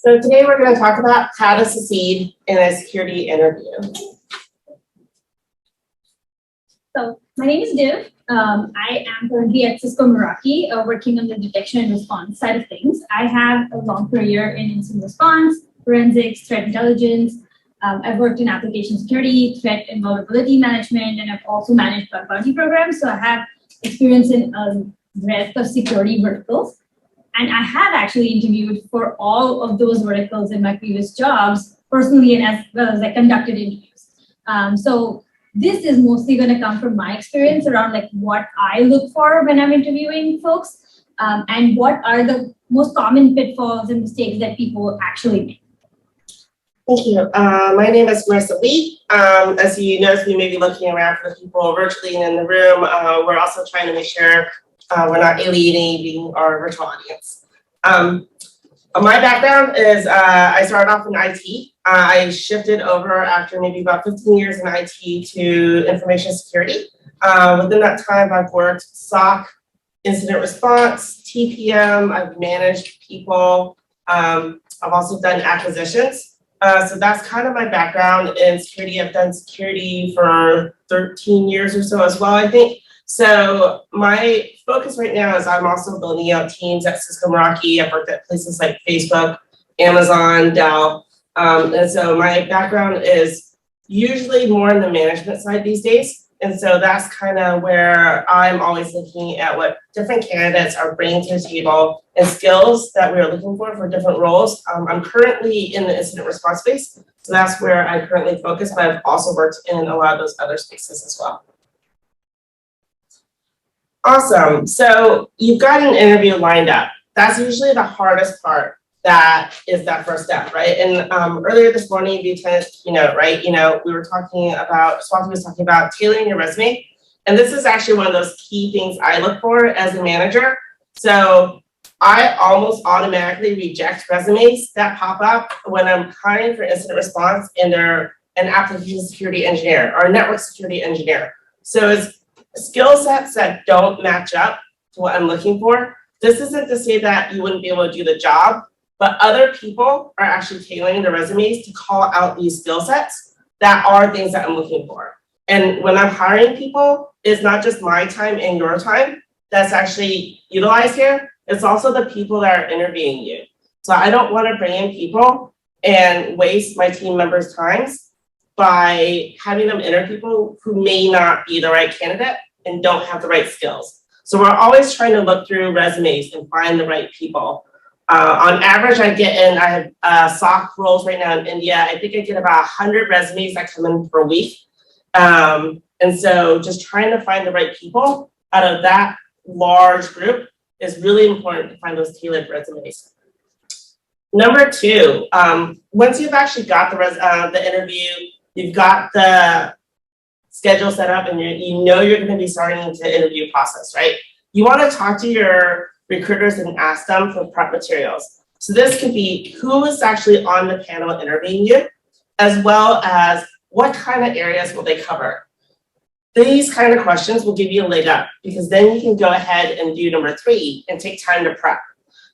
So today we're going to talk about how to succeed in a security interview. So my name is Div. I am currently at Cisco Meraki, working on the detection and response side of things. I have a long career in incident response, forensics, threat intelligence. I've worked in application security, threat and vulnerability management, and I've also managed bug bounty programs. So I have experience in a breadth of security verticals. And I have actually interviewed for all of those verticals in my previous jobs, personally and as well as I conducted interviews. So this is mostly going to come from my experience around like what I look for when I'm interviewing folks, and what are the most common pitfalls and mistakes that people actually make. Thank you. My name is Marissa Lee. As you notice, we may be looking around for the people virtually and in the room. We're also trying to make sure we're not alienating our virtual audience. My background is I started off in IT. I shifted over after maybe about 15 years in IT to information security. Within that time, I've worked SOC, incident response, TPM, I've managed people. I've also done acquisitions. So that's kind of my background in security. I've done security for 13 years or so as well, I think. So my focus right now is I'm also building out teams at Cisco Meraki. I've worked at places like Facebook, Amazon, Dell. And so my background is usually more on the management side these days. And so that's kind of where I'm always looking at what different candidates are bringing to the table and skills that we're looking for different roles. I'm currently in the incident response space. So that's where I currently focus, but I've also worked in a lot of those other spaces as well. Awesome. So you've got an interview lined up. That's usually the hardest part. That is that first step, right? And earlier this morning, the attendance keynote, right? We were talking about, Swati was talking about tailoring your resume. And this is actually one of those key things I look for as a manager. So I almost automatically reject resumes that pop up when I'm hiring for incident response and they're an application security engineer or a network security engineer. So it's skill sets that don't match up to what I'm looking for. This isn't to say that you wouldn't be able to do the job, but other people are actually tailoring their resumes to call out these skill sets that are things that I'm looking for. And when I'm hiring people, it's not just my time and your time that's actually utilized here. It's also the people that are interviewing you. So I don't want to bring in people and waste my team members' times by having them interview people who may not be the right candidate and don't have the right skills. So we're always trying to look through resumes and find the right people. On average, I have SOC roles right now in India. I think I get about 100 resumes that come in per week. And so just trying to find the right people out of that large group is really important to find those tailored resumes. Number two, once you've actually got the interview, you've got the schedule set up and you know you're going to be starting the interview process, right? You want to talk to your recruiters and ask them for prep materials. So this could be who is actually on the panel interviewing you, as well as what kind of areas will they cover. These kind of questions will give you a leg up because then you can go ahead and do number three and take time to prep.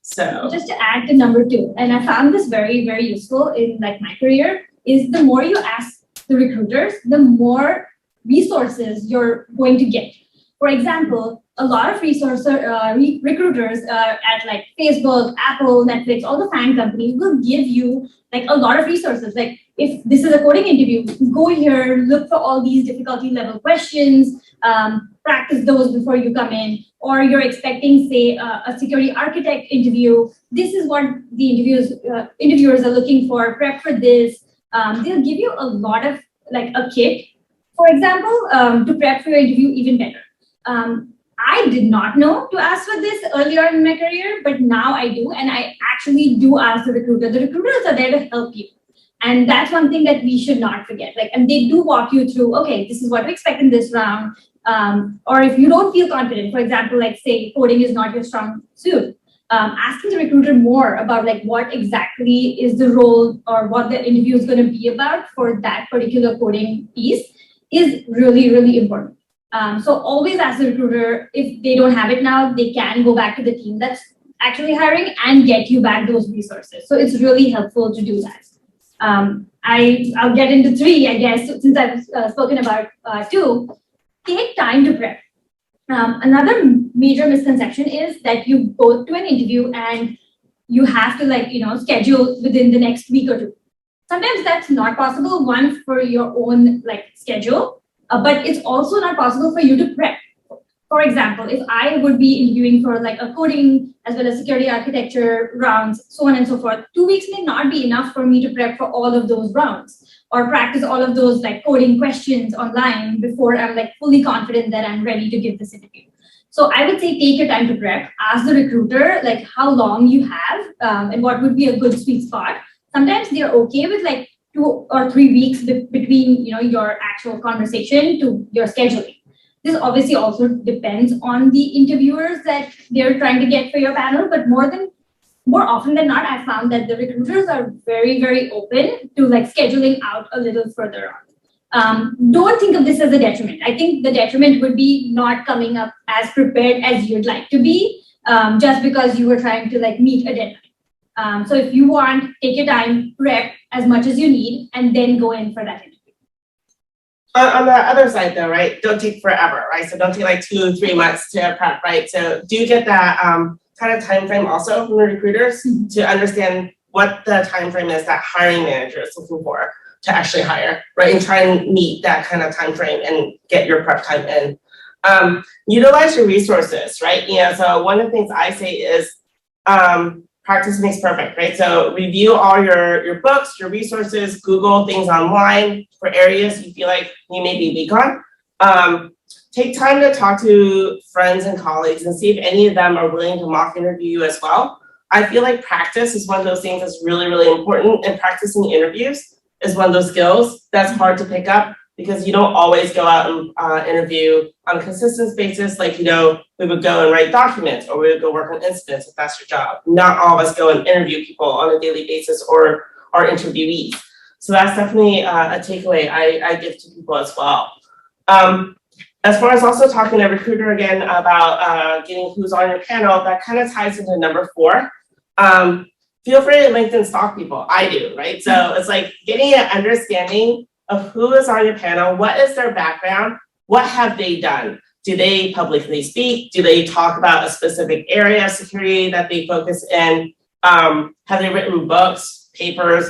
So just to add to number two, and I found this very, very useful in like my career, is the more you ask the recruiters, the more resources you're going to get. For example, a lot of recruiters at like Facebook, Apple, Netflix, all the FAANG companies will give you like a lot of resources. Like if this is a coding interview, go here, look for all these difficulty level questions, practice those before you come in. Or you're expecting, say, a security architect interview. This is what the interviewers are looking for. Prep for this. They'll give you a lot of like a kit, for example, to prep for your interview even better. I did not know to ask for this earlier in my career, but now I do, and I actually do ask the recruiter. The recruiters are there to help you. And that's one thing that we should not forget. Like, and they do walk you through, okay, this is what we expect in this round. Or if you don't feel confident, for example, like say coding is not your strong suit, asking the recruiter more about like what exactly is the role or what the interview is going to be about for that particular coding piece is really, really important. So always ask the recruiter. If they don't have it now, they can go back to the team that's actually hiring and get you back those resources. So it's really helpful to do that. I'll get into 3, I guess, since I've spoken about 2. Take time to prep. Another major misconception is that you go to an interview and you have to schedule within the next week or 2. Sometimes that's not possible, one, for your own schedule, but it's also not possible for you to prep. For example, if I would be interviewing for a coding as well as security architecture rounds, so on and so forth, 2 weeks may not be enough for me to prep for all of those rounds or practice all of those coding questions online before I'm fully confident that I'm ready to give this interview. So I would say take your time to prep. Ask the recruiter how long you have and what would be a good sweet spot. Sometimes they're okay with 2 or 3 weeks between your actual conversation to your scheduling. This obviously also depends on the interviewers that they're trying to get for your panel, but more often than not, I found that the recruiters are very, very open to scheduling out a little further on. Don't think of this as a detriment. I think the detriment would be not coming up as prepared as you'd like to be, just because you were trying to meet a deadline. So if you want, take your time, prep as much as you need, and then go in for that interview. On the other side though, right, don't take forever, right? So don't take 2, 3 months to prep, right? So do get that kind of time frame also from the recruiters to understand what the time frame is that hiring manager is looking for to actually hire, right? And try and meet that kind of time frame and get your prep time in. Utilize your resources, right? So one of the things I say is practice makes perfect, right? So review all your books, your resources, Google things online for areas you feel like you may be weak on. Take time to talk to friends and colleagues and see if any of them are willing to mock interview you as well. I feel like practice is one of those things that's really, really important, and practicing interviews is one of those skills that's hard to pick up because you don't always go out and interview on a consistent basis. We would go and write documents or we would go work on incidents if that's your job. Not all of us go and interview people on a daily basis or our interviewees. So that's definitely a takeaway I give to people as well. As far as also talking to a recruiter again about getting who's on your panel, that kind of ties into number 4. Feel free to LinkedIn stalk people. I do, right? So it's getting an understanding of who is on your panel, what is their background, what have they done? Do they publicly speak? Do they talk about a specific area of security that they focus in? Have they written books, papers?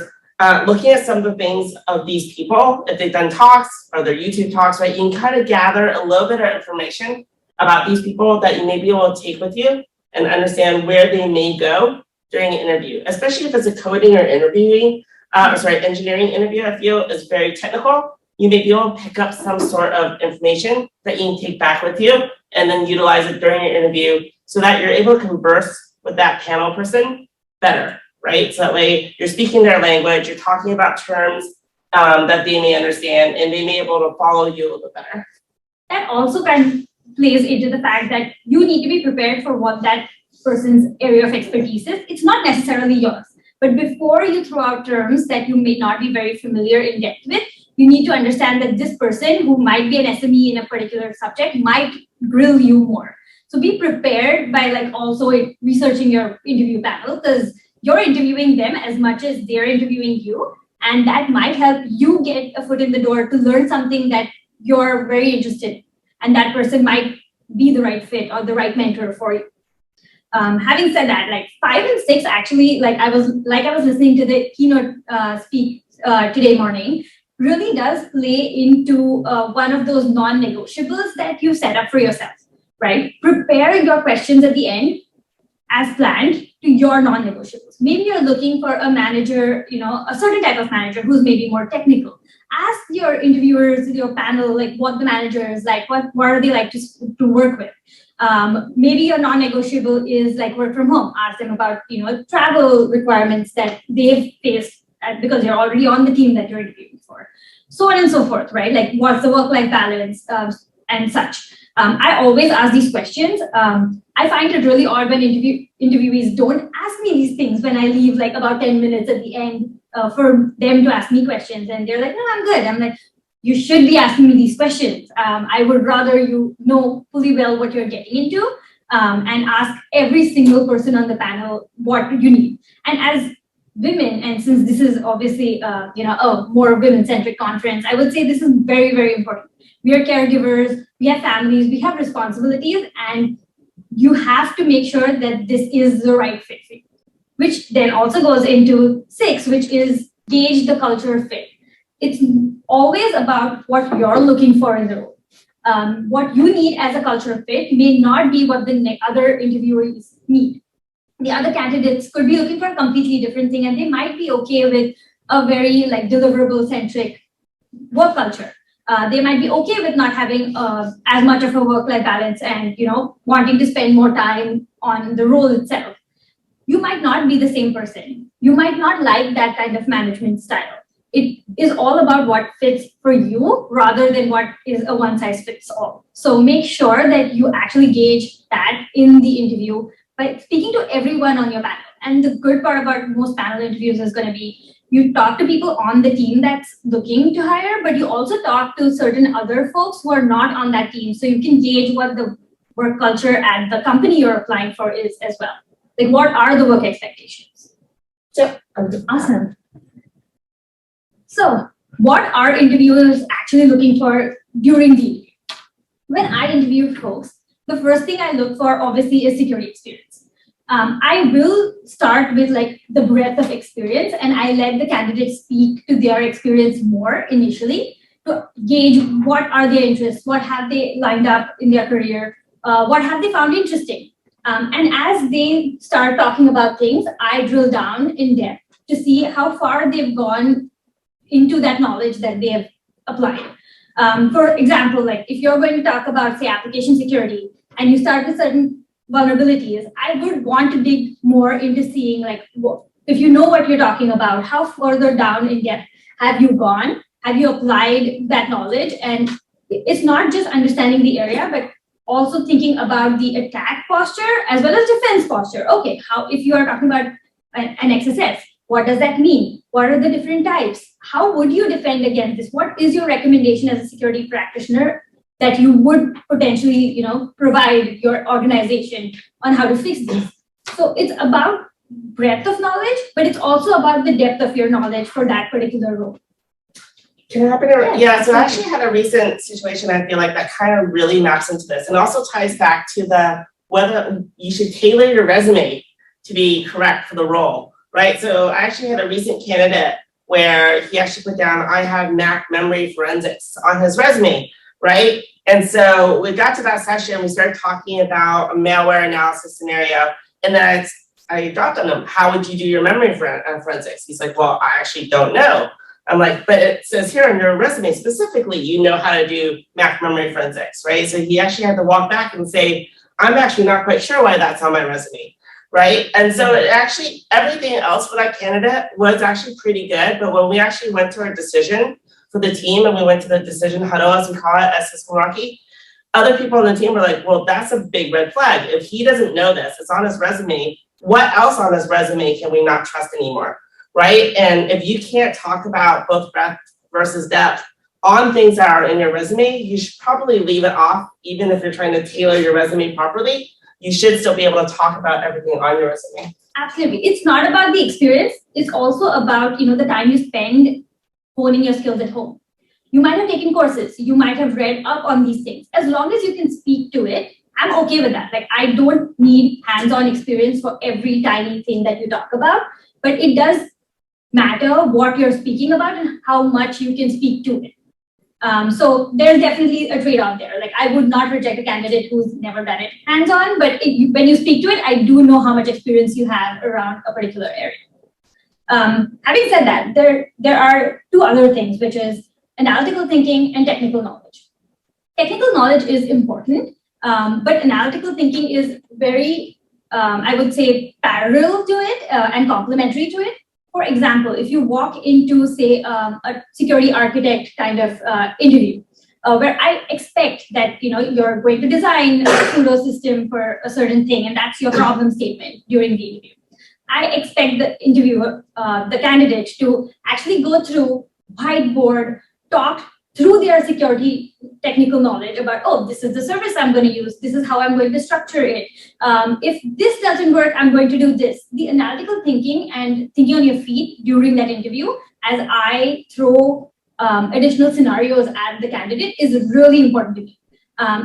Looking at some of the things of these people, if they've done talks or their YouTube talks, right? You can kind of gather a little bit of information about these people that you may be able to take with you and understand where they may go during an interview, especially if it's a coding or engineering interview. I feel is very technical. You may be able to pick up some sort of information that you can take back with you and then utilize it during your interview so that you're able to converse with that panel person better, right? So that way you're speaking their language, you're talking about terms that they may understand, and they may be able to follow you a little bit better. That also kind of plays into the fact that you need to be prepared for what that person's area of expertise is. It's not necessarily yours, but before you throw out terms that you may not be very familiar in depth with, you need to understand that this person who might be an SME in a particular subject might grill you more. So be prepared by also researching your interview panel, because you're interviewing them as much as they're interviewing you. And that might help you get a foot in the door to learn something that you're very interested in. And that person might be the right fit or the right mentor for you. Having said that, 5 and 6 actually, I was listening to the keynote speak today morning, really does play into one of those non-negotiables that you set up for yourself, right? Prepare your questions at the end as planned to your non-negotiables. Maybe you're looking for a manager, a certain type of manager who's maybe more technical. Ask your interviewers, your panel, what the manager is like, what are they like to work with? Maybe your non-negotiable is work from home. Ask them about, travel requirements that they've faced because you're already on the team that you're interviewing for. So on and so forth, right? What's the work-life balance and such. I always ask these questions. I find it really odd when interviewees don't ask me these things when I leave about 10 minutes at the end for them to ask me questions. And they're like, no, I'm good. I'm like, you should be asking me these questions. I would rather you know fully well what you're getting into and ask every single person on the panel what you need. And as women, and since this is obviously a more women-centric conference, I would say this is very, very important. We are caregivers, we have families, we have responsibilities, and you have to make sure that this is the right fit for you. Which then also goes into 6, which is gauge the culture fit. It's always about what you're looking for in the role. What you need as a culture fit may not be what the other interviewees need. The other candidates could be looking for a completely different thing, and they might be okay with a very deliverable-centric work culture. They might be okay with not having as much of a work-life balance and wanting to spend more time on the role itself. You might not be the same person. You might not like that kind of management style. It is all about what fits for you rather than what is a one-size-fits-all. So make sure that you actually gauge that in the interview by speaking to everyone on your panel. And the good part about most panel interviews is going to be you talk to people on the team that's looking to hire, but you also talk to certain other folks who are not on that team. So you can gauge what the work culture at the company you're applying for is as well. Like, what are the work expectations? So, awesome. So, what are interviewers actually looking for during the interview? When I interview folks, the first thing I look for obviously is security experience. I will start with the breadth of experience, and I let the candidates speak to their experience more initially to gauge what are their interests, what have they lined up in their career, what have they found interesting. And as they start talking about things, I drill down in depth to see how far they've gone into that knowledge that they have applied. For example, if you're going to talk about, say, application security, and you start with certain vulnerabilities, I would want to dig more into seeing, if you know what you're talking about, how further down in depth have you gone? Have you applied that knowledge? And it's not just understanding the area, but also thinking about the attack posture as well as defense posture. Okay, if you are talking about an XSS, what does that mean? What are the different types? How would you defend against this? What is your recommendation as a security practitioner that you would potentially, provide your organization on how to fix this? So it's about breadth of knowledge, but it's also about the depth of your knowledge for that particular role. Can I hop in? Yeah, so I actually had a recent situation, I feel like, that kind of really maps into this and also ties back to whether you should tailor your resume to be correct for the role, right? So I actually had a recent candidate where he actually put down, I have Mac memory forensics on his resume, right? And so we got to that session, we started talking about a malware analysis scenario, and then I dropped on him, how would you do your memory forensics? He's like, well, I actually don't know. I'm like, but it says here on your resume specifically, you know how to do Mac memory forensics, right? So he actually had to walk back and say, I'm actually not quite sure why that's on my resume, right? And so it actually, everything else for that candidate was actually pretty good. But when we actually went to our decision for the team and we went to the decision huddle, as we call it, as Cisco Rocky, other people on the team were like, well, that's a big red flag. If he doesn't know this, it's on his resume, what else on his resume can we not trust anymore? Right? And if you can't talk about both breadth versus depth on things that are in your resume, you should probably leave it off. Even if you're trying to tailor your resume properly, you should still be able to talk about everything on your resume. Absolutely. It's not about the experience. It's also about, the time you spend honing your skills at home. You might have taken courses. You might have read up on these things. As long as you can speak to it, I'm okay with that. I don't need hands-on experience for every tiny thing that you talk about, but it does matter what you're speaking about and how much you can speak to it. So there's definitely a trade-off there. I would not reject a candidate who's never done it hands-on, but when you speak to it, I do know how much experience you have around a particular area. Having said that, there are two other things, which is analytical thinking and technical knowledge. Technical knowledge is important, but analytical thinking is very, I would say, parallel to it and complementary to it. For example, if you walk into, say, a security architect kind of interview, where I expect that you're going to design a pseudo system for a certain thing, and that's your problem statement during the interview. I expect the interviewer, the candidate, to actually go through whiteboard, talk through their security technical knowledge about, oh, this is the service I'm going to use, this is how I'm going to structure it. If this doesn't work, I'm going to do this. The analytical thinking and thinking on your feet during that interview, as I throw additional scenarios at the candidate, is really important to me.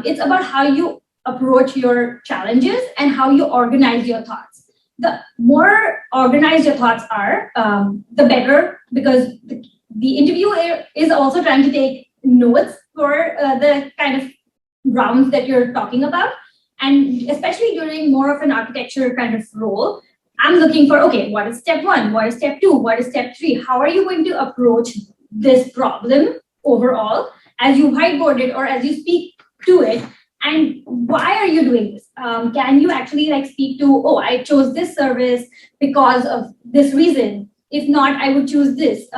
It's about how you approach your challenges and how you organize your thoughts. The more organized your thoughts are, the better, because the interviewer is also trying to take notes for the kind of rounds that you're talking about. And especially during more of an architecture kind of role, I'm looking for, okay, what is step 1? What is step 2? What is step 3? How are you going to approach this problem overall as you whiteboard it or as you speak to it? And why are you doing this? Can you actually like speak to, oh, I chose this service because of this reason. If not, I would choose this.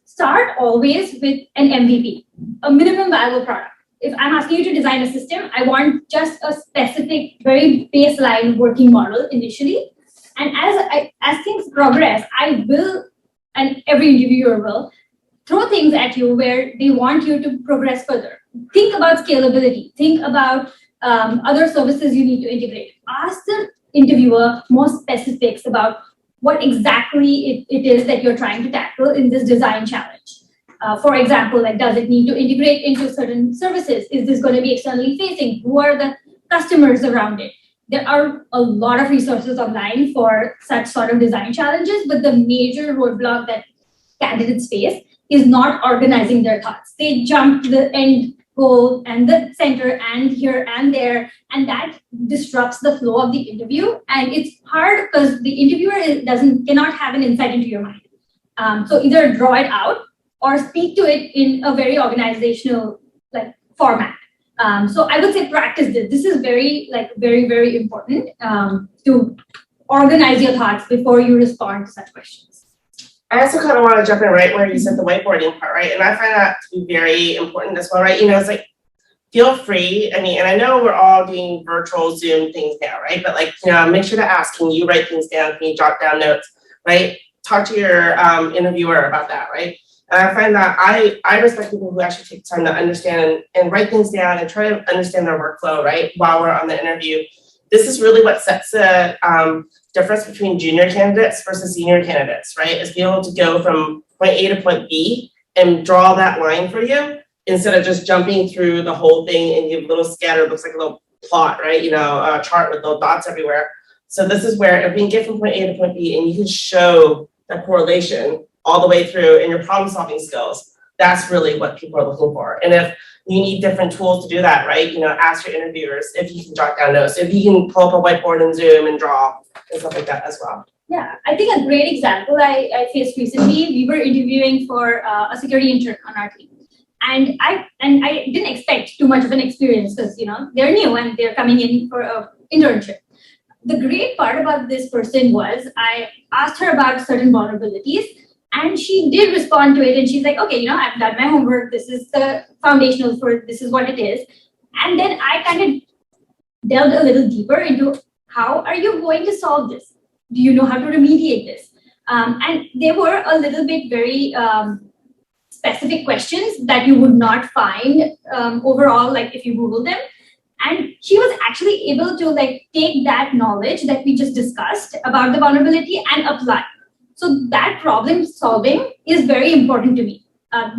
Start always with an MVP, a minimum viable product. If I'm asking you to design a system, I want just a specific, very baseline working model initially. And as things progress, I will, and every interviewer will, throw things at you where they want you to progress further. Think about scalability. Think about other services you need to integrate. Ask the interviewer more specifics about what exactly it is that you're trying to tackle in this design challenge. For example, like, does it need to integrate into certain services? Is this going to be externally facing? Who are the customers around it? There are a lot of resources online for such sort of design challenges, but the major roadblock that candidates face is not organizing their thoughts. They jump the end goal and the center and here and there, and that disrupts the flow of the interview. And it's hard because the interviewer cannot have an insight into your mind. So either draw it out or speak to it in a very organizational like format. So I would say practice this. This is very, very important to organize your thoughts before you respond to such questions. I also kind of want to jump in right where you said the whiteboarding part, right? And I find that to be very important as well, right? You know, it's like, feel free. I mean, and I know we're all doing virtual Zoom things now, right? But like, you know, make sure to ask, can you write things down? Can you jot down notes, right? Talk to your interviewer about that, right? And I find that I respect people who actually take time to understand and write things down and try to understand their workflow, right? While we're on the interview. This is really what sets the difference between junior candidates versus senior candidates, right? Is being able to go from point A to point B and draw that line for you instead of just jumping through the whole thing and you have a little scattered, looks like a little plot, right? You know, a chart with little dots everywhere. So this is where if we can get from point A to point B and you can show that correlation all the way through in your problem solving skills, that's really what people are looking for. And if you need different tools to do that, right? You know, ask your interviewers if you can jot down notes, if you can pull up a whiteboard and Zoom and draw and stuff like that as well. Yeah, I think a great example I faced recently, we were interviewing for a security intern on our team. And I didn't expect too much of an experience because, you know, they're new and they're coming in for an internship. The great part about this person was I asked her about certain vulnerabilities and she did respond to it. And she's like, okay, you know, I've done my homework. This is the foundational for this is what it is. And then I kind of delved a little deeper into how are you going to solve this? Do you know how to remediate this? And they were a little bit very specific questions that you would not find overall, like if you Google them. And she was actually able to like take that knowledge that we just discussed about the vulnerability and apply. So that problem solving is very important to me.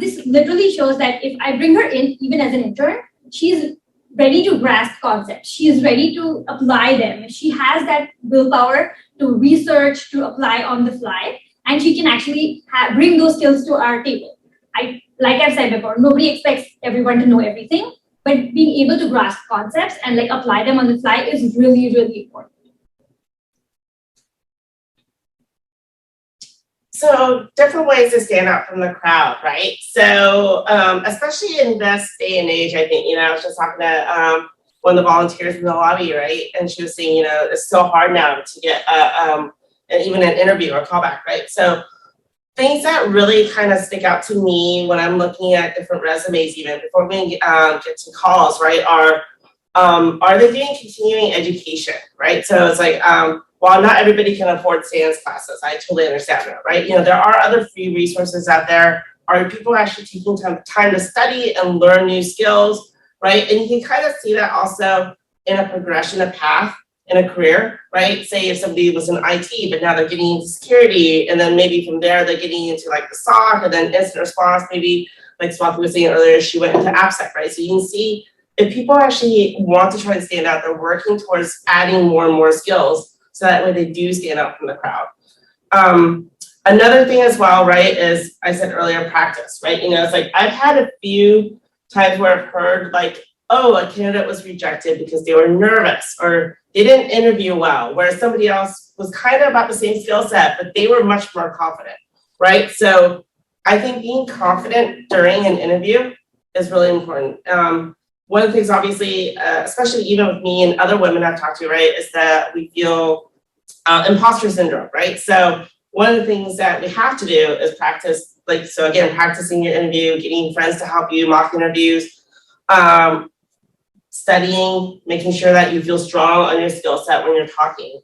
This literally shows that if I bring her in, even as an intern, she's ready to grasp concepts. She is ready to apply them. She has that willpower to research, to apply on the fly, and she can actually bring those skills to our table. Like I've said before, nobody expects everyone to know everything, but being able to grasp concepts and like apply them on the fly is really, really important. So different ways to stand out from the crowd, right? So especially in this day and age, I think, you know, I was just talking to one of the volunteers in the lobby, right? And she was saying, you know, it's so hard now to get even an interview or callback, right? So things that really kind of stick out to me when I'm looking at different resumes, even before we get to calls, right, are they doing continuing education, right? So it's like, while not everybody can afford SANS classes, I totally understand that, right? You know, there are other free resources out there Are people actually taking time to study and learn new skills, right? And you can kind of see that also in a progression of path in a career, right? Say if somebody was in IT, but now they're getting into security, and then maybe from there they're getting into like the SOC and then incident response, maybe like Swati was saying earlier, she went into AppSec, right? So you can see if people actually want to try to stand out, they're working towards adding more and more skills so that way they do stand out from the crowd. Another thing as well, right, is I said earlier, practice, right? You know, it's like I've had a few times where I've heard like, oh, a candidate was rejected because they were nervous or they didn't interview well, whereas somebody else was kind of about the same skill set, but they were much more confident, right? So I think being confident during an interview is really important. One of the things, obviously, especially even with me and other women I've talked to, right, is that we feel imposter syndrome, right? So one of the things that we have to do is practice, like, so again, practicing your interview, getting friends to help you, mock interviews, studying, making sure that you feel strong on your skill set when you're talking.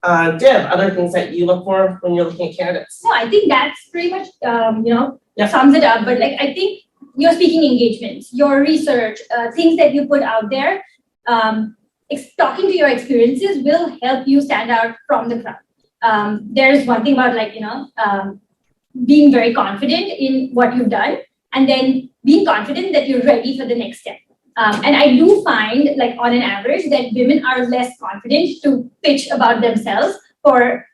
Div, other things that you look for when you're looking at candidates? No, I think that's pretty much, sums it up. But like, I think your speaking engagements, your research, things that you put out there, talking to your experiences will help you stand out from the crowd. There's one thing about being very confident in what you've done and then being confident that you're ready for the next step. And I do find, like, on an average, that women are less confident to pitch about themselves for,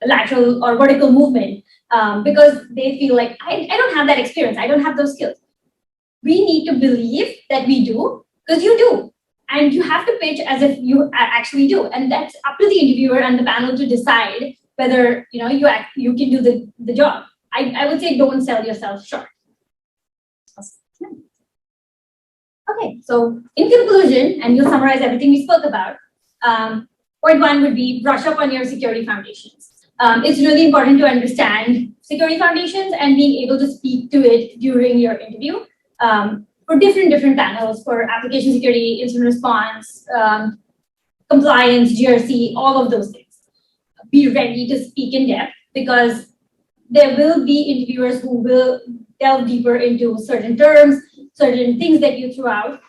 lateral or vertical movement because they feel like, I don't have that experience. I don't have those skills. We need to believe that we do, because you do. And you have to pitch as if you actually do. And that's up to the interviewer and the panel to decide whether, you can do the job. I would say don't sell yourself short. Okay, so in conclusion, and you'll summarize everything we spoke about, point one would be brush up on your security foundations. It's really important to understand security foundations and being able to speak to it during your interview for different panels, for application security, incident response, compliance, GRC, all of those things. Be ready to speak in depth because there will be interviewers who will delve deeper into certain terms, certain things that you threw out.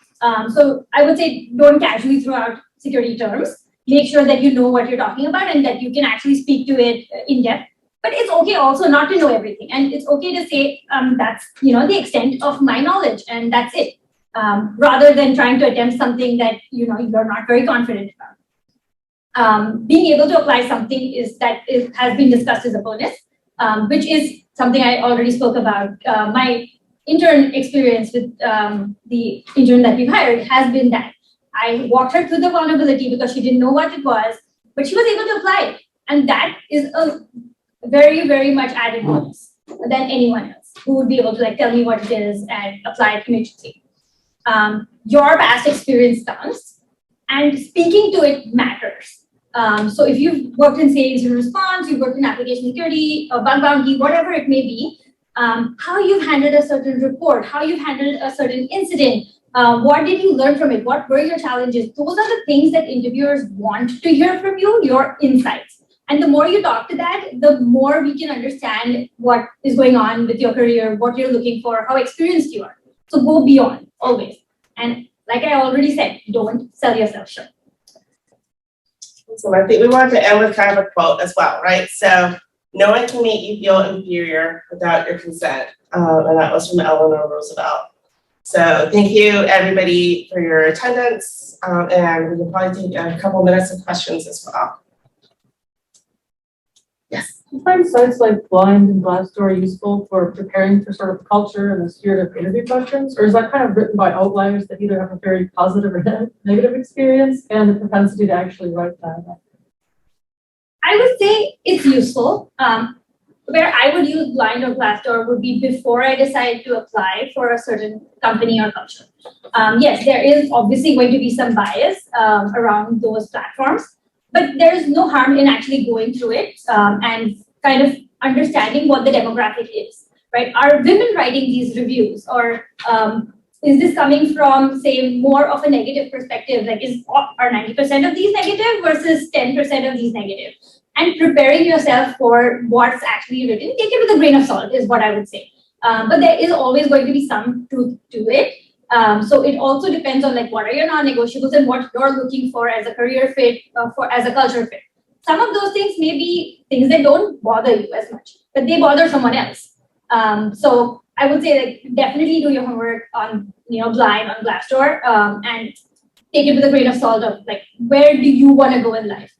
So I would say don't casually throw out security terms. Make sure that you know what you're talking about and that you can actually speak to it in depth. But it's okay also not to know everything. And it's okay to say that's the extent of my knowledge and that's it. Rather than trying to attempt something that you're not very confident about. Being able to apply something has been discussed as a bonus, which is something I already spoke about. My intern experience with the intern that we've hired has been that I walked her through the vulnerability because she didn't know what it was, but she was able to apply it. And that is a very, very much added bonus than anyone else who would be able to tell me what it is and apply it immediately. Your past experience counts and speaking to it matters. So if you've worked in, say, incident response, you've worked in application security, or bug bounty, whatever it may be, how you've handled a certain report, how you've handled a certain incident, what did you learn from it, what were your challenges? Those are the things that interviewers want to hear from you, your insights. And the more you talk to that, the more we can understand what is going on with your career, what you're looking for, how experienced you are. So go beyond, always. And like I already said, don't sell yourself short. So I think we wanted to end with kind of a quote as well, right? So no one can make you feel inferior without your consent. And that was from Eleanor Roosevelt. So thank you, everybody, for your attendance. And we can probably take a couple minutes of questions as well. Yes. Do you find sites like Blind and Glassdoor useful for preparing for sort of culture and the spirit of interview questions? Or is that kind of written by outliers that either have a very positive or negative experience and the propensity to actually write that? I would say it's useful. Where I would use Blind or Glassdoor would be before I decide to apply for a certain company or culture. Yes, there is obviously going to be some bias around those platforms, but there's no harm in actually going through it and kind of understanding what the demographic is, right? Are women writing these reviews, or is this coming from, say, more of a negative perspective? Like, are 90% of these negative versus 10% of these negative? and preparing yourself for what's actually written. Take it with a grain of salt is what I would say. But there is always going to be some truth to it. So it also depends on like what are your non-negotiables and what you're looking for as a career fit, as a culture fit. Some of those things may be things that don't bother you as much, but they bother someone else. So I would say like definitely do your homework on Blind, on Glassdoor, and take it with a grain of salt of like where do you want to go in life.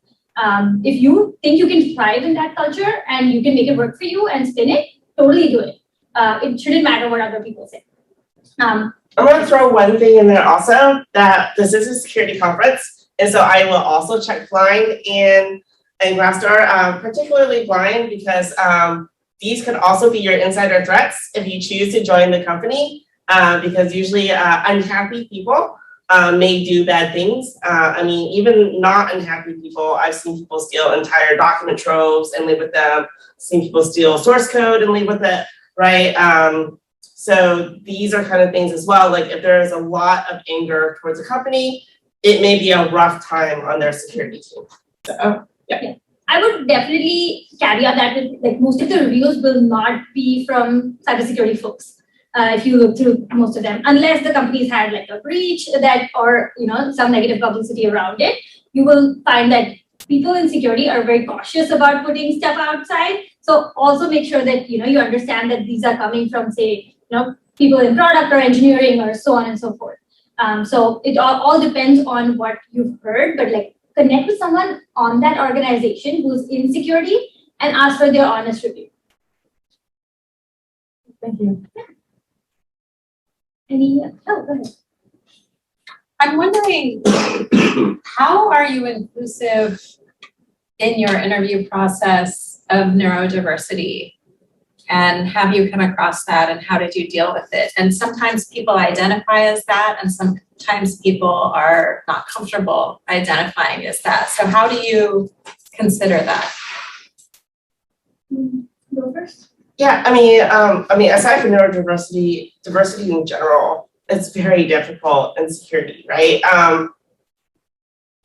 If you think you can thrive in that culture and you can make it work for you and spin it, totally do it. It shouldn't matter what other people say. I'm going to throw one thing in there also, that this is a security conference, and so I will also check Blind and Glassdoor, particularly Blind, because these could also be your insider threats if you choose to join the company, because usually unhappy people may do bad things. I mean, even not unhappy people, I've seen people steal entire document troves and leave with them, seen people steal source code and leave with it, right? So these are kind of things as well. Like if there is a lot of anger towards a company, it may be a rough time on their security team. So, yeah. I would definitely caveat that with like most of the reviews will not be from cybersecurity folks. If you look through most of them, unless the company's had like a breach that or some negative publicity around it, you will find that people in security are very cautious about putting stuff outside. So also make sure that you understand that these are coming from say people in product or engineering or so on and so forth. So it all depends on what you've heard, but like connect with someone on that organization who's in security and ask for their honest review. Thank you. Go ahead. I'm wondering, how are you inclusive in your interview process of neurodiversity? And have you come across that and how did you deal with it? And sometimes people identify as that and sometimes people are not comfortable identifying as that. So how do you consider that? Go first. Yeah, I mean, aside from neurodiversity, diversity in general, it's very difficult in security, right?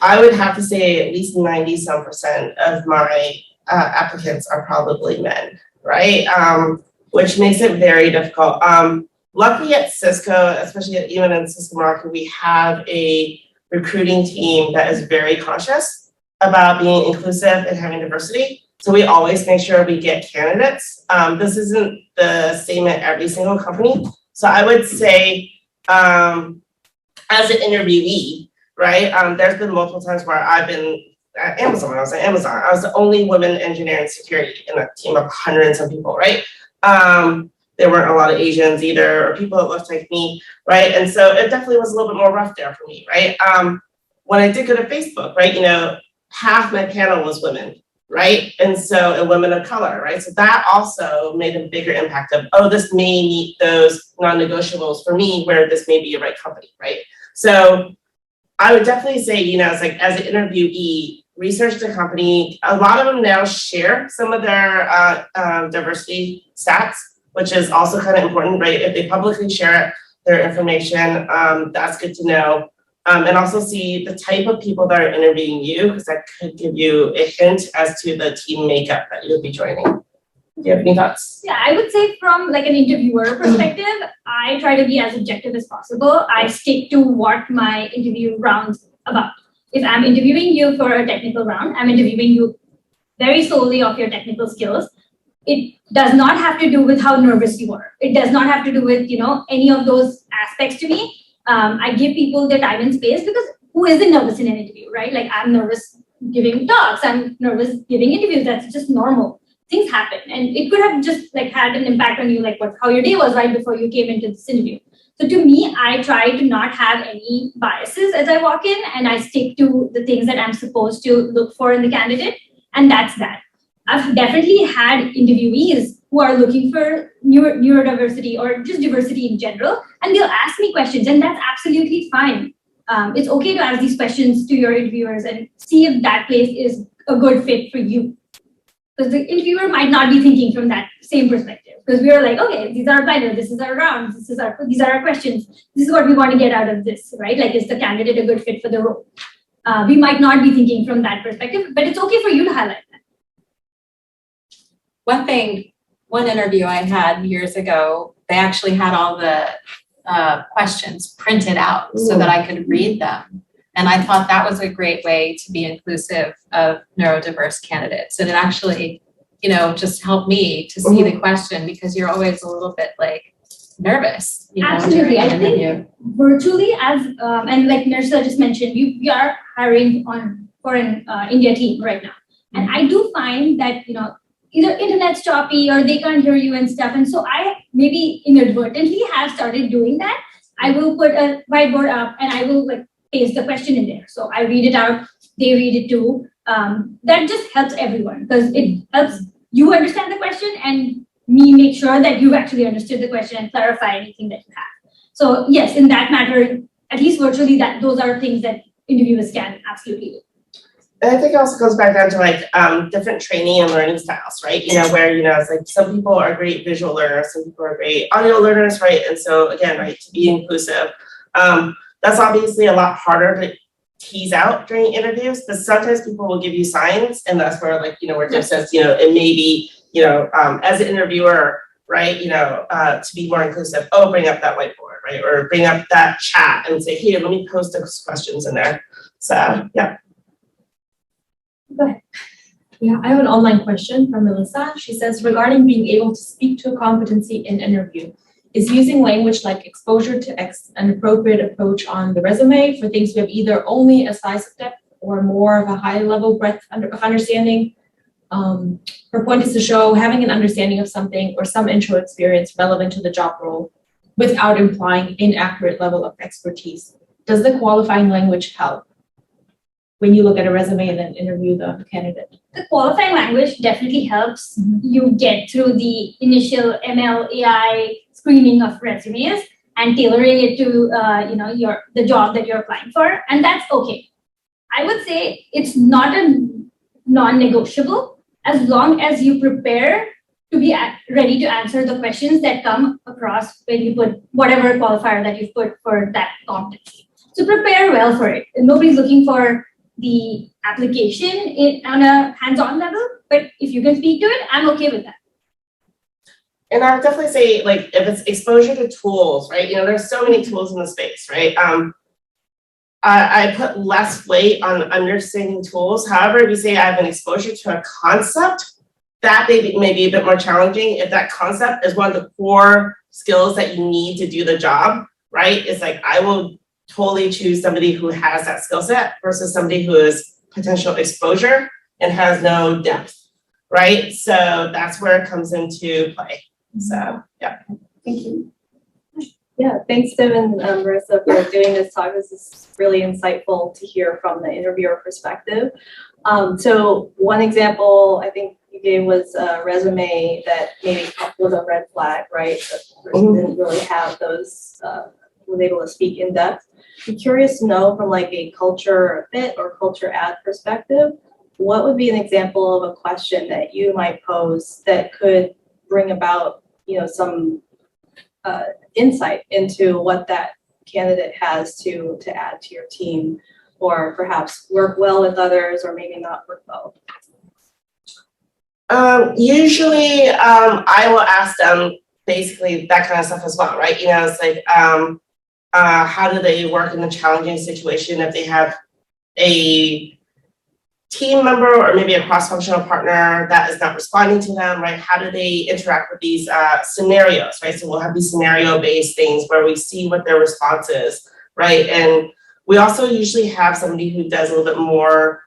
I would have to say at least 90% of my applicants are probably men, right? Which makes it very difficult. Luckily at Cisco, especially even in Cisco market, we have a recruiting team that is very conscious about being inclusive and having diversity. So we always make sure we get candidates. This isn't the same at every single company. So I would say, as an interviewee, right? There's been multiple times where I've been at Amazon. When I was at Amazon, I was the only woman engineer in security in a team of 100 and some people, right? There weren't a lot of Asians either, or people that looked like me, right? And so it definitely was a little bit more rough there for me, right? When I did go to Facebook, right, half my panel was women, right? And women of color, right? So that also made a bigger impact of, oh, this may meet those non-negotiables for me, where this may be a right company, right? So I would definitely say, it's like as an interviewee, research the company. A lot of them now share some of their diversity stats, which is also kind of important, right? If they publicly share their information, that's good to know. And also see the type of people that are interviewing you, because that could give you a hint as to the team makeup that you'll be joining. Do you have any thoughts? Yeah, I would say from like an interviewer perspective, I try to be as objective as possible. I stick to what my interview round's about. If I'm interviewing you for a technical round, I'm interviewing you very solely of your technical skills. It does not have to do with how nervous you are. It does not have to do with, any of those aspects to me. I give people their time and space because who isn't nervous in an interview, right? Like I'm nervous giving talks, I'm nervous giving interviews. That's just normal. Things happen, and it could have just like had an impact on you, like how your day was right before you came into this interview. So to me, I try to not have any biases as I walk in, and I stick to the things that I'm supposed to look for in the candidate, and that's that. I've definitely had interviewees who are looking for neurodiversity or just diversity in general, and they'll ask me questions, and that's absolutely fine. It's okay to ask these questions to your interviewers and see if that place is a good fit for you. Because the interviewer might not be thinking from that same perspective. Because we are like, okay, these are our binders, this is our rounds, these are our questions. This is what we want to get out of this, right? Like, is the candidate a good fit for the role? We might not be thinking from that perspective, but it's okay for you to highlight that. one interview I had years ago, they actually had all the questions printed out so that I could read them. And I thought that was a great way to be inclusive of neurodiverse candidates. And it actually, you know, just helped me to see the question, because you're always a little bit like nervous, you know, Absolutely. during I an think interview. virtually, as and like Merisa just mentioned, we are hiring for an India team right now. And I do find that, you know, either internet's choppy or they can't hear you and stuff. And so I maybe inadvertently have started doing that. I will put a whiteboard up and I will like paste the question in there. So I read it out, they read it too. That just helps everyone, because it helps you understand the question and me make sure that you've actually understood the question and clarify anything that you have. So yes, in that matter, at least virtually, that those are things that interviewers can absolutely do. And I think it also goes back down to like different training and learning styles, right? You know, where, you know, it's like some people are great visual learners, some people are great audio learners, right? And so again, right, to be inclusive, that's obviously a lot harder to tease out during interviews, but sometimes people will give you signs, and that's where, like, you know, where Div says, you know, it may be, you know, as an interviewer, right, you know, to be more inclusive, oh, bring up that whiteboard, right? Or bring up that chat and say, hey, let me post those questions in there. So, yeah. Go ahead. Yeah, I have an online question from Melissa. She says, regarding being able to speak to a competency in interview, is using language like exposure to X an appropriate approach on the resume for things we have either only a slice of depth or more of a high level breadth of understanding? Her point is to show having an understanding of something or some intro experience relevant to the job role without implying inaccurate level of expertise. Does the qualifying language help when you look at a resume and then interview the candidate? The qualifying language definitely helps you get through the initial ML AI screening of resumes and tailoring it to you know, the job that you're applying for, and that's okay. I would say it's not a non-negotiable as long as you prepare to be ready to answer the questions that come across when you put whatever qualifier that you've put for that competency. So prepare well for it. Nobody's looking for the application on a hands-on level, but if you can speak to it, I'm okay with that. And I would definitely say, like, if it's exposure to tools, right? You know, there's so many tools in the space, right? I put less weight on understanding tools. However, if you say I have an exposure to a concept, that may be a bit more challenging. If that concept is one of the core skills that you need to do the job, right? It's like, I will totally choose somebody who has that skill set versus somebody who has potential exposure and has no depth, right? So that's where it comes into play. So, yeah. Thank you. Yeah, thanks, Div and Merisa, for doing this talk. This is really insightful to hear from the interviewer perspective. So one example I think you gave was a resume that maybe was a red flag, right? The person didn't really have those, was able to speak in depth. I'm curious to know from like a culture fit or culture add perspective, what would be an example of a question that you might pose that could bring about, you know, some insight into what that candidate has to add to your team, or perhaps work well with others, or maybe not work well? Usually, I will ask them basically that kind of stuff as well, right? You know, it's like, how do they work in a challenging situation if they have a team member or maybe a cross-functional partner that is not responding to them, right? How do they interact with these scenarios, right? So we'll have these scenario-based things where we see what their response is, right? And we also usually have somebody who does a little bit more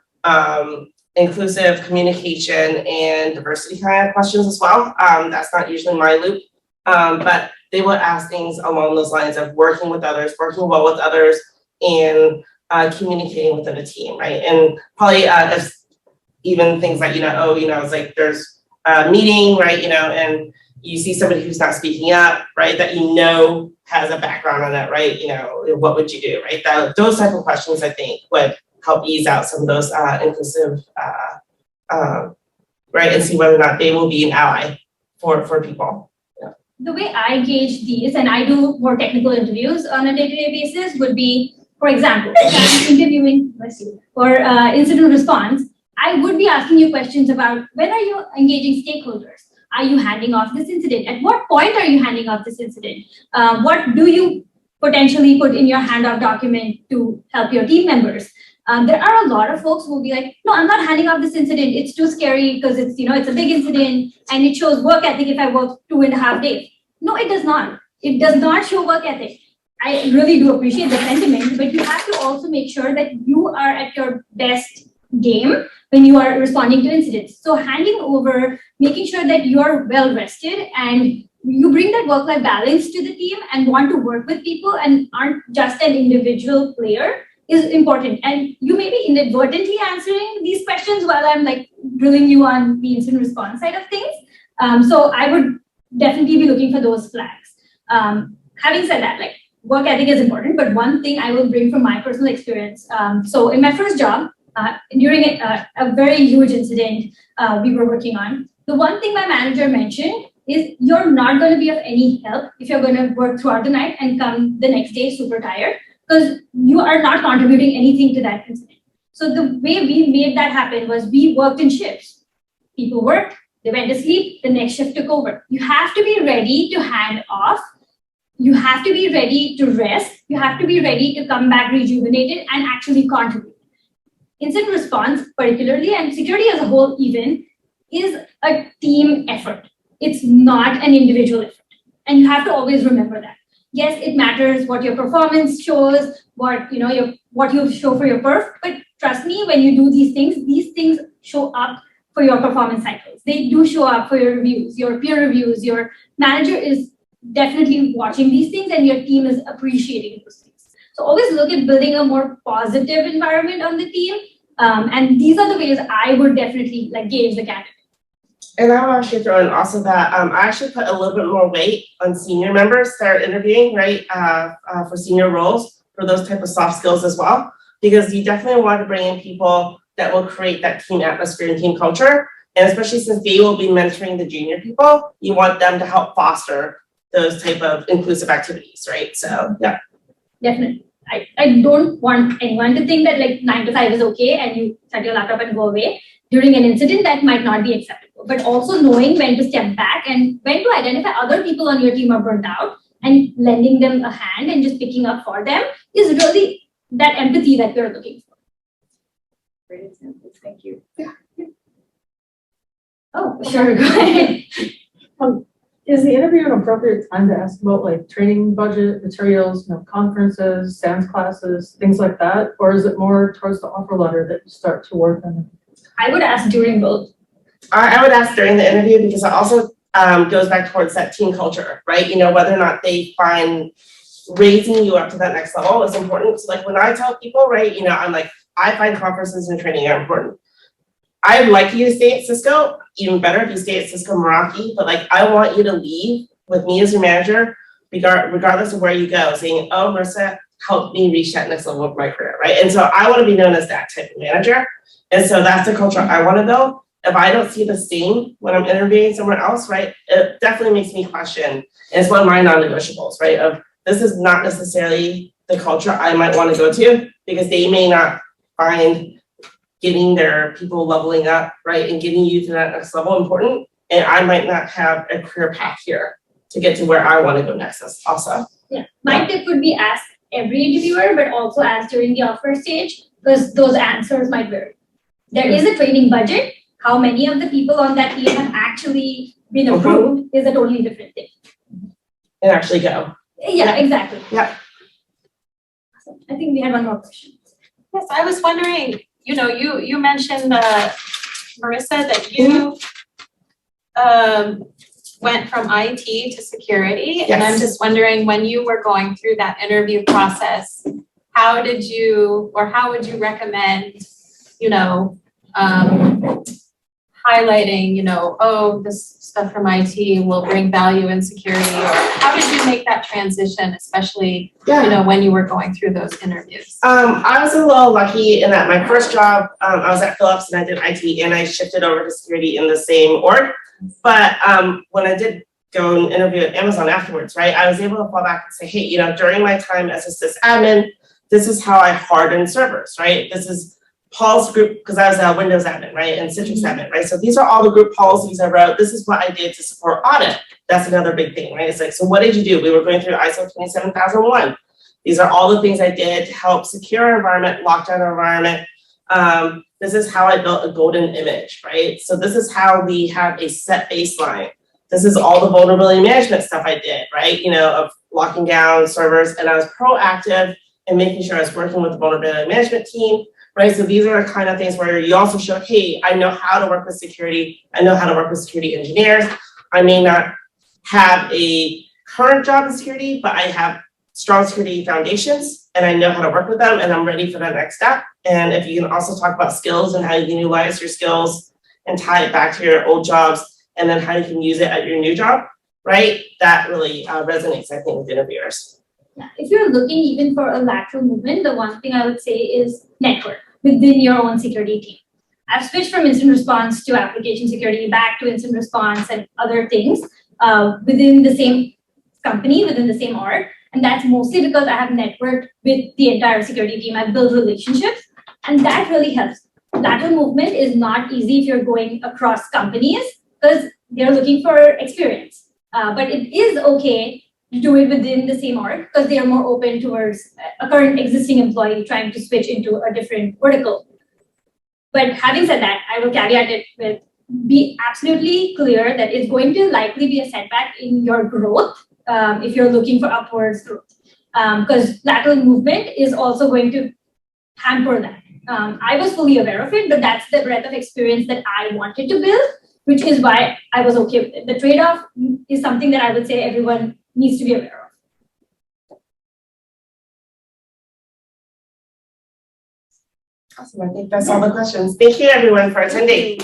inclusive communication and diversity kind of questions as well. That's not usually my loop, but they will ask things along those lines of working with others, working well with others, and communicating within a team, right? And probably if even things like, you know, oh, you know, it's like there's a meeting, right? You know, and you see somebody who's not speaking up, right? That you know has a background on that, right? You know, what would you do, right? Those type of questions, I think, would help ease out some of those inclusive, right? And see whether or not they will be an ally for people. The way I gauge these, and I do more technical interviews on a day-to-day basis, would be, for example, if I'm interviewing for incident response, I would be asking you questions about when are you engaging stakeholders? are you handing off this incident? At what point are you handing off this incident? What do you potentially put in your handoff document to help your team members? There are a lot of folks who will be like, no, I'm not handing off this incident. It's too scary because it's, it's a big incident and it shows work ethic if I work 2.5 days. No, it does not. It does not show work ethic. I really do appreciate the sentiment, but you have to also make sure that you are at your best game when you are responding to incidents. So handing over, making sure that you are well rested and you bring that work-life balance to the team and want to work with people and aren't just an individual player is important. And you may be inadvertently answering these questions while I'm like drilling you on the incident response side of things. So I would definitely be looking for those flags. Having said that, like work ethic is important, but one thing I will bring from my personal experience. So in my first job, during a very huge incident we were working on, the one thing my manager mentioned is you're not going to be of any help if you're going to work throughout the night and come the next day super tired, because you are not contributing anything to that incident. So the way we made that happen was we worked in shifts. People worked, they went to sleep, the next shift took over. You have to be ready to hand off. You have to be ready to rest. You have to be ready to come back rejuvenated and actually contribute. Incident response, particularly, and security as a whole even, is a team effort. It's not an individual effort. And you have to always remember that. Yes, it matters what your performance shows, what you show for your perf, but trust me, when you do these things show up for your performance cycles. They do show up for your reviews, your peer reviews. Your manager is definitely watching these things and your team is appreciating those things. So always look at building a more positive environment on the team. And these are the ways I would definitely gauge the candidate. And I will actually throw in also that I actually put a little bit more weight on senior members that are interviewing, right, for senior roles for those type of soft skills as well, because you definitely want to bring in people that will create that team atmosphere and team culture. And especially since they will be mentoring the junior people, you want them to help foster those type of inclusive activities, right? So, yeah. Definitely. I don't want anyone to think that 9 to 5 is okay and you shut your laptop and go away. During an incident, that might not be acceptable. But also knowing when to step back and when to identify other people on your team are burnt out and lending them a hand and just picking up for them is really that empathy that we're looking for. Great examples, thank you. Yeah. Oh, sure, go ahead. Is the interview an appropriate time to ask about training budget, materials, conferences, dance classes, things like that? Or is it more towards the offer letter that you start to work on? I would ask during both. I would ask during the interview because it also goes back towards that team culture, right? Whether or not they find raising you up to that next level is important. So when I tell people, right, I'm I find conferences and training are important. I'd like you to stay at Cisco, even better if you stay at Cisco Meraki, but I want you to leave with me as your manager, regardless of where you go, saying, oh, Merisa helped me reach that next level of my career, right? And so I want to be known as that type of manager. And so that's the culture I want to build. If I don't see the same when I'm interviewing somewhere else, right, it definitely makes me question. And it's one of my non-negotiables, right, of this is not necessarily the culture I might want to go to because they may not find getting their people leveling up, right, and getting you to that next level important. And I might not have a career path here to get to where I want to go next also. Yeah, my tip would be ask every interviewer, but also ask during the offer stage because those answers might vary. There is a training budget. How many of the people on that team have actually been approved is a totally different thing. And actually go. Yeah, exactly. Yeah. Awesome. I think we had one more question. Yes, I was wondering, you mentioned, Merisa, that you went from IT to security. Yes. And I'm just wondering, when you were going through that interview process, how would you recommend, highlighting, oh, this stuff from IT will bring value in security? Or how did you make that transition, especially, when you were going through those interviews? I was a little lucky in that my first job, I was at Philips and I did IT and I shifted over to security in the same org. But when I did go and interview at Amazon afterwards, right, I was able to fall back and say, hey, during my time as a sysadmin, this is how I harden servers, right? This is policy group, because I was a Windows admin, right, and Citrix admin, right? So these are all the group policies I wrote. This is what I did to support audit. That's another big thing, right? It's like, so what did you do? We were going through ISO 27001. These are all the things I did to help secure our environment, lock down our environment. This is how I built a golden image, right? So this is how we have a set baseline. This is all the vulnerability management stuff I did, right? You know, of locking down servers, and I was proactive in making sure I was working with the vulnerability management team, right? So these are the kind of things where you also show, hey, I know how to work with security. I know how to work with security engineers. I may not have a current job in security, but I have strong security foundations and I know how to work with them and I'm ready for that next step. And if you can also talk about skills and how you can utilize your skills and tie it back to your old jobs and then how you can use it at your new job, right? That really resonates, I think, with interviewers. Yeah. If you're looking even for a lateral movement, the one thing I would say is network within your own security team. I've switched from incident response to application security back to incident response and other things within the same company, within the same org. And that's mostly because I have networked with the entire security team. I've built relationships and that really helps. Lateral movement is not easy if you're going across companies because they're looking for experience. But it is okay to do it within the same org because they are more open towards a current existing employee trying to switch into a different vertical. But having said that, I will caveat it with be absolutely clear that it's going to likely be a setback in your growth if you're looking for upwards growth. Because lateral movement is also going to hamper that. I was fully aware of it, but that's the breadth of experience that I wanted to build, which is why I was okay with it. The trade-off is something that I would say everyone needs to be aware of. Awesome, I think that's all the questions. Thank you everyone for attending.